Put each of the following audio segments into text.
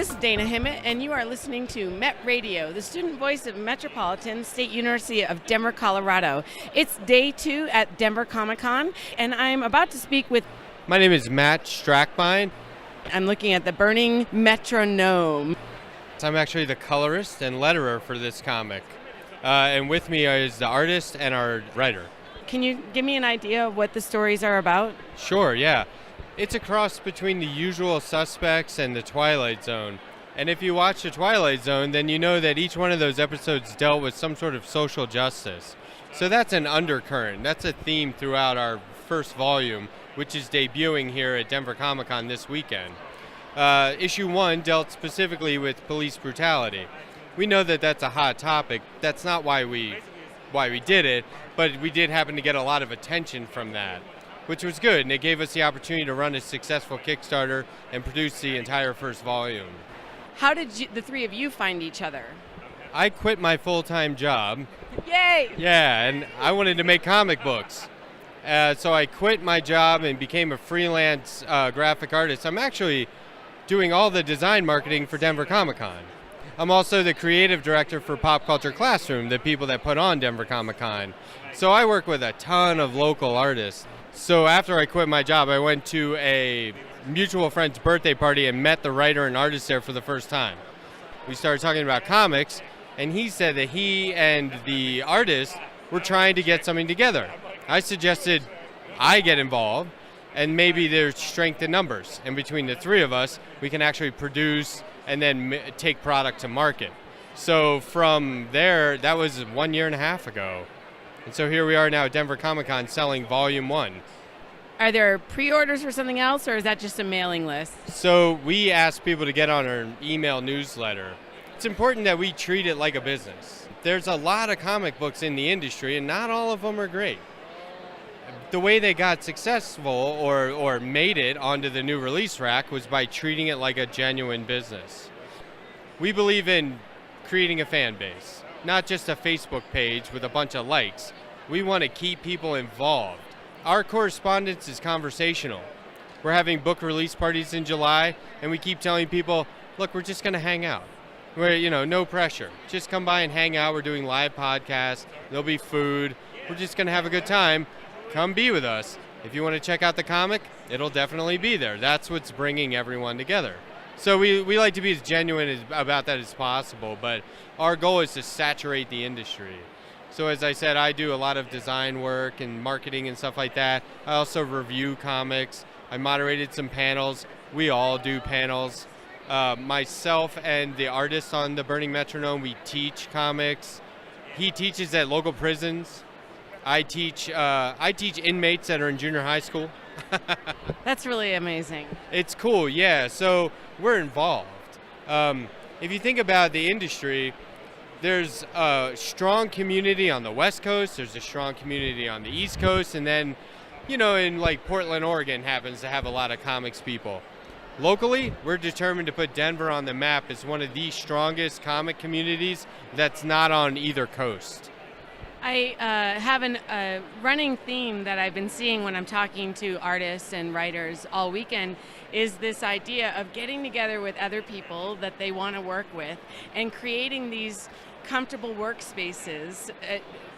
This is Dayna Himot, and you are listening to Met Radio, the student voice of Metropolitan State University of Denver, Colorado. It's day 2 at Denver Comic-Con, and I'm about to speak with... My name is Matt Strackbein. I'm looking at the Burning Metronome. I'm actually the colorist and letterer for this comic. And with me is the artist and our writer. Can you give me an idea of what the stories are about? Sure, yeah. It's a cross between The Usual Suspects and The Twilight Zone. And if you watch The Twilight Zone, then you know that each one of those episodes dealt with some sort of social justice. So that's an undercurrent. That's a theme throughout our first volume, which is debuting here at Denver Comic-Con this weekend. Issue 1 dealt specifically with police brutality. We know that that's a hot topic. That's not why we did it, but we did happen to get a lot of attention from that, which was good, and it gave us the opportunity to run a successful Kickstarter and produce the entire first volume. How did the three of you find each other? I quit my full-time job. Yay! Yeah, and I wanted to make comic books. So I quit my job and became a freelance graphic artist. I'm actually doing all the design marketing for Denver Comic-Con. I'm also the creative director for Pop Culture Classroom, the people that put on Denver Comic-Con. So I work with a ton of local artists. So after I quit my job, I went to a mutual friend's birthday party and met the writer and artist there for the first time. We started talking about comics, and he said that he and the artist were trying to get something together. I suggested I get involved, and maybe there's strength in numbers. And between the three of us, we can actually produce and then take product to market. So from there, that was 1.5 years ago. And so here we are now at Denver Comic-Con selling Volume 1. Are there pre-orders for something else, or is that just a mailing list? So we ask people to get on our email newsletter. It's important that we treat it like a business. There's a lot of comic books in the industry, and not all of them are great. The way they got successful or made it onto the new release rack was by treating it like a genuine business. We believe in creating a fan base, not just a Facebook page with a bunch of likes. We want to keep people involved. Our correspondence is conversational. We're having book release parties in July, and we keep telling people, look, we're just going to hang out. We're, no pressure. Just come by and hang out. We're doing live podcasts. There'll be food. We're just going to have a good time. Come be with us. If you want to check out the comic, it'll definitely be there. That's what's bringing everyone together. So we like to be as genuine about that as possible, but our goal is to saturate the industry. So as I said, I do a lot of design work and marketing and stuff like that. I also review comics. I moderated some panels. We all do panels. Myself and the artist on the Burning Metronome, we teach comics. He teaches at local prisons. I teach inmates that are in junior high school. That's really amazing. It's cool, yeah. So we're involved. If you think about the industry, there's a strong community on the West Coast, there's a strong community on the East Coast, and then, in like Portland, Oregon happens to have a lot of comics people. Locally, we're determined to put Denver on the map as one of the strongest comic communities that's not on either coast. I have a running theme that I've been seeing when I'm talking to artists and writers all weekend is this idea of getting together with other people that they want to work with and creating these comfortable workspaces,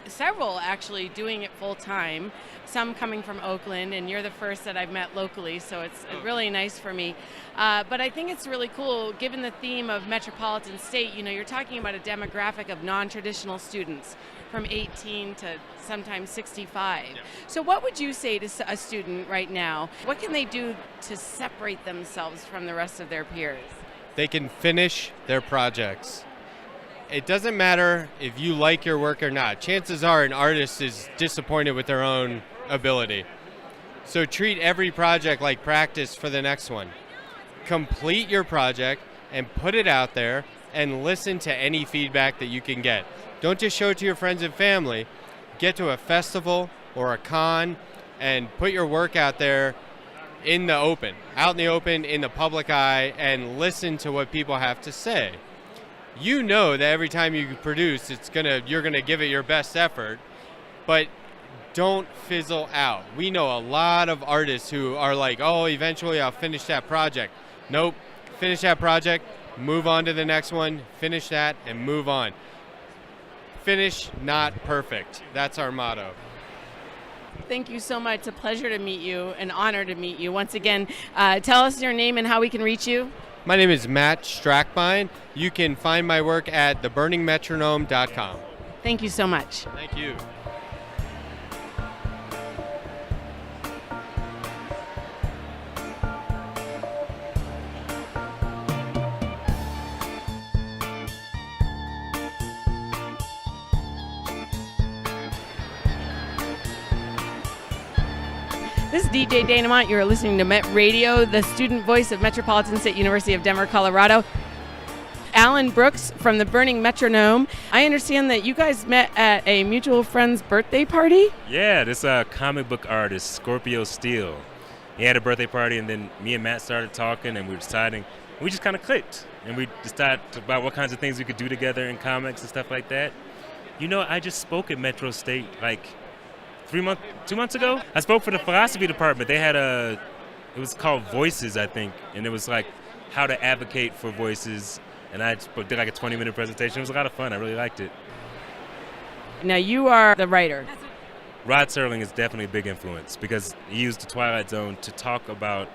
several actually doing it full time, some coming from Oakland, and you're the first that I've met locally, so it's really nice for me. But I think it's really cool, given the theme of Metropolitan State, you're talking about a demographic of non-traditional students from 18 to sometimes 65. Yeah. So what would you say to a student right now? What can they do to separate themselves from the rest of their peers? They can finish their projects. It doesn't matter if you like your work or not. Chances are an artist is disappointed with their own ability. So treat every project like practice for the next one. Complete your project and put it out there and listen to any feedback that you can get. Don't just show it to your friends and family. Get to a festival or a con and put your work out there in the open, out in the open, in the public eye, and listen to what people have to say. You know that every time you produce, you're gonna give it your best effort, but don't fizzle out. We know a lot of artists who are like, oh, eventually I'll finish that project. Nope, finish that project, move on to the next one, finish that, and move on. Finish, not perfect. That's our motto. Thank you so much. It's a pleasure to meet you, an honor to meet you. Once again, tell us your name and how we can reach you. My name is Matt Strackbein. You can find my work at theburningmetronome.com. Thank you so much. Thank you. This is DJ Dayna Himot. You're listening to Met Radio, the student voice of Metropolitan State University of Denver, Colorado. Alan Brooks from the Burning Metronome. I understand that you guys met at a mutual friend's birthday party? Yeah, this comic book artist, Scorpio Steele. He had a birthday party, and then me and Matt started talking, and we were deciding, we just kind of clicked. And we decided about what kinds of things we could do together in comics and stuff like that. You know, I just spoke at Metro State like 2 months ago. I spoke for the philosophy department. They had it was called Voices, I think, and it was like how to advocate for voices. And I did like a 20-minute presentation. It was a lot of fun. I really liked it. Now you are the writer. Rod Serling is definitely a big influence because he used the Twilight Zone to talk about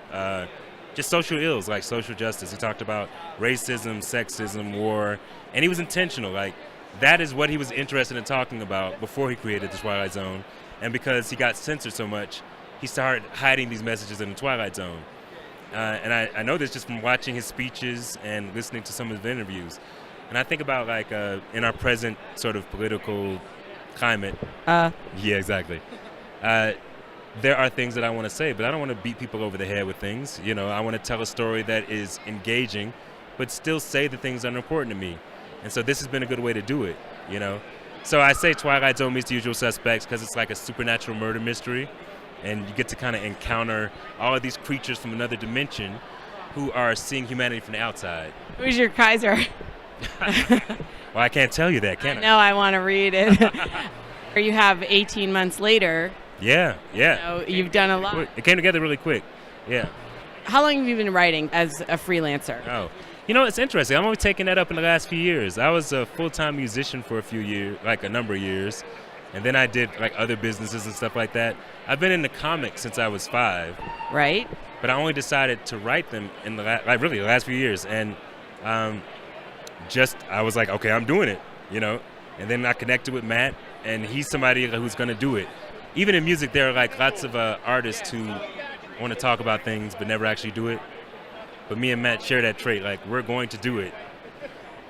just social ills like social justice. He talked about racism, sexism, war, and he was intentional. Like that is what he was interested in talking about before he created the Twilight Zone. And because he got censored so much, he started hiding these messages in the Twilight Zone. And I know this just from watching his speeches and listening to some of his interviews. And I think about like in our present sort of political climate. Yeah, exactly. There are things that I want to say, but I don't want to beat people over the head with things. You know, I want to tell a story that is engaging, but still say the things that are important to me. And so this has been a good way to do it, you know. So I say Twilight Zone meets The Usual Suspects because it's like a supernatural murder mystery, and you get to kind of encounter all of these creatures from another dimension who are seeing humanity from the outside. Who's your Kaiser? Well, I can't tell you that, can I? No, I want to read it. You have 18 months later. Yeah. You've done a lot. It came together really quick, yeah. How long have you been writing as a freelancer? Oh. You know, it's interesting. I'm only taking that up in the last few years. I was a full-time musician for a few years, like a number of years, and then I did like other businesses and stuff like that. I've been into comics since I was 5. Right. But I only decided to write them in the last few years, and I was like, okay, I'm doing it, you know. And then I connected with Matt, and he's somebody who's going to do it. Even in music, there are like lots of artists who want to talk about things but never actually do it. But me and Matt share that trait, like we're going to do it.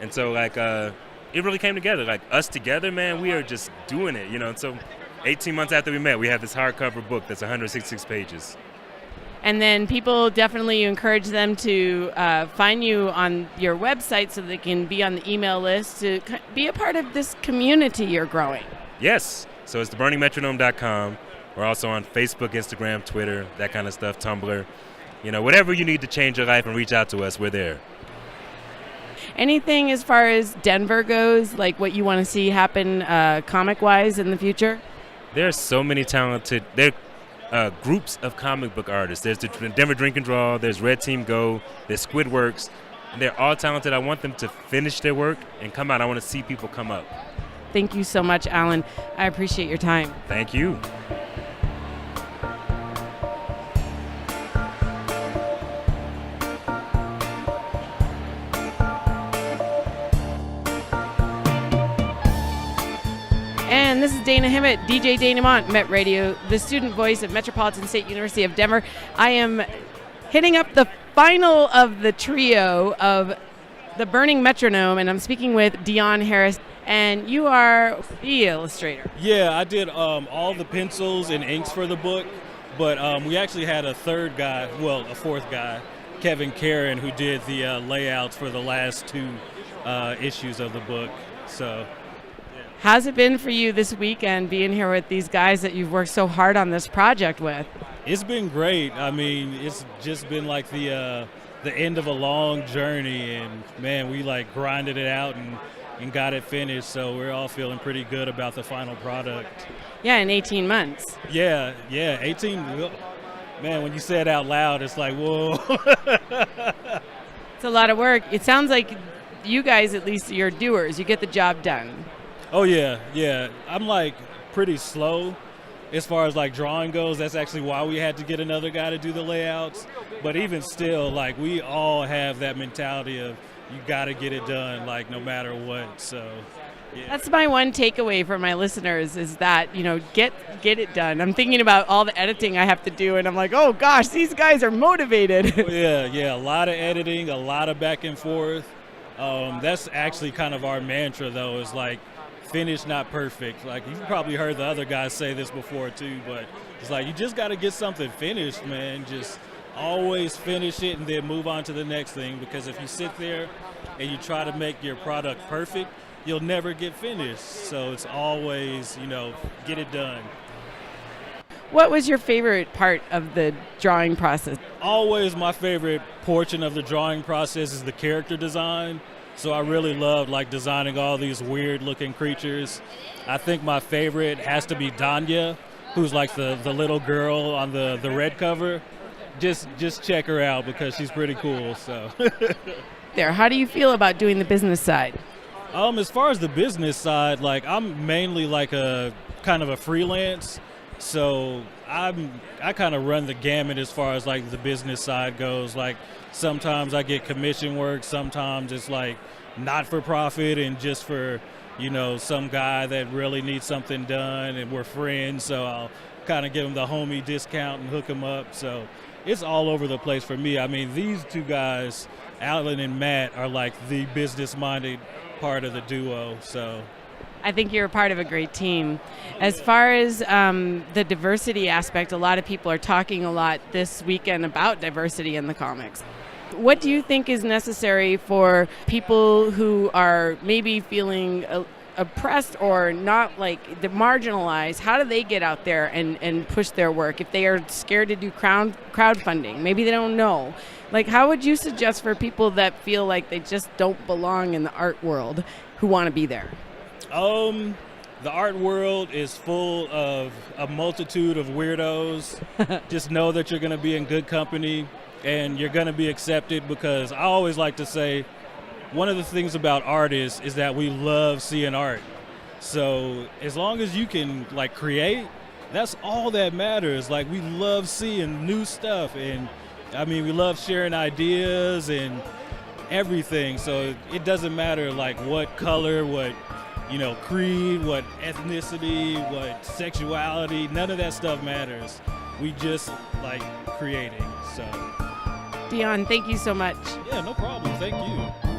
And so like it really came together. Like us together, man, we are just doing it, you know. And so 18 months after we met, we have this hardcover book that's 166 pages. And then people definitely, you encourage them to find you on your website so they can be on the email list to be a part of this community you're growing. Yes. So it's theburningmetronome.com. We're also on Facebook, Instagram, Twitter, that kind of stuff, Tumblr. You know, whatever you need to change your life and reach out to us, we're there. Anything as far as Denver goes, like what you want to see happen comic-wise in the future? There are so many talented groups of comic book artists. There's the Denver Drink and Draw, there's Red Team Go, there's Squidworks. And they're all talented. I want them to finish their work and come out. I want to see people come up. Thank you so much, Alan. I appreciate your time. Thank you. And this is Dayna Himot, DJ Dayna Himot, Met Radio, the student voice of Metropolitan State University of Denver. I am hitting up the final of the trio of the Burning Metronome, and I'm speaking with Dion Harris, and you are the illustrator. Yeah, I did all the pencils and inks for the book, but we actually had a fourth guy, Kevin Karen, who did the layouts for the last 2 issues of the book. So. How's it been for you this weekend being here with these guys that you've worked so hard on this project with? It's been great. I mean, it's just been like the end of a long journey, and man, we like grinded it out and got it finished. So we're all feeling pretty good about the final product. Yeah, in 18 months. Yeah, 18. Man, when you say it out loud, it's like, whoa. It's a lot of work. It sounds like you guys, at least, you're doers. You get the job done. Oh yeah. I'm like pretty slow as far as like drawing goes. That's actually why we had to get another guy to do the layouts. But even still, like we all have that mentality of you got to get it done, like no matter what. So. Yeah. That's my one takeaway for my listeners is that, get it done. I'm thinking about all the editing I have to do, and I'm like, oh gosh, these guys are motivated. Yeah, a lot of editing, a lot of back and forth. That's actually kind of our mantra, though, is like finish, not perfect. Like you've probably heard the other guys say this before too, but it's like you just got to get something finished, man. Just always finish it and then move on to the next thing, because if you sit there and you try to make your product perfect, you'll never get finished. So it's always, get it done. What was your favorite part of the drawing process? Always my favorite portion of the drawing process is the character design. So I really loved like designing all these weird looking creatures. I think my favorite has to be Danya, who's like the little girl on the red cover. Just check her out because she's pretty cool. So How do you feel about doing the business side? As far as the business side, like I'm mainly like a kind of a freelance, so I kind of run the gamut as far as like the business side goes. Like sometimes I get commission work, sometimes it's like not for profit and just for some guy that really needs something done and we're friends, so I'll kind of give him the homie discount and hook him up. So it's all over the place for me. I mean, these two guys, Alan and Matt, are like the business-minded part of the duo. So I think you're a part of a great team. As far as the diversity aspect, a lot of people are talking a lot this weekend about diversity in the comics. What do you think is necessary for people who are maybe feeling oppressed or not, like marginalized? How do they get out there and push their work if they are scared to do crowdfunding? Maybe they don't know. Like, how would you suggest for people that feel like they just don't belong in the art world who want to be there? The art world is full of a multitude of weirdos. Just know that you're going to be in good company and you're going to be accepted, because I always like to say one of the things about artists is that we love seeing art. So as long as you can like create, that's all that matters. Like we love seeing new stuff, and I mean, we love sharing ideas and everything. So it doesn't matter like what color, what, creed, what ethnicity, what sexuality, none of that stuff matters. We just like creating. So Dion, thank you so much. yeah, no problem. Thank you.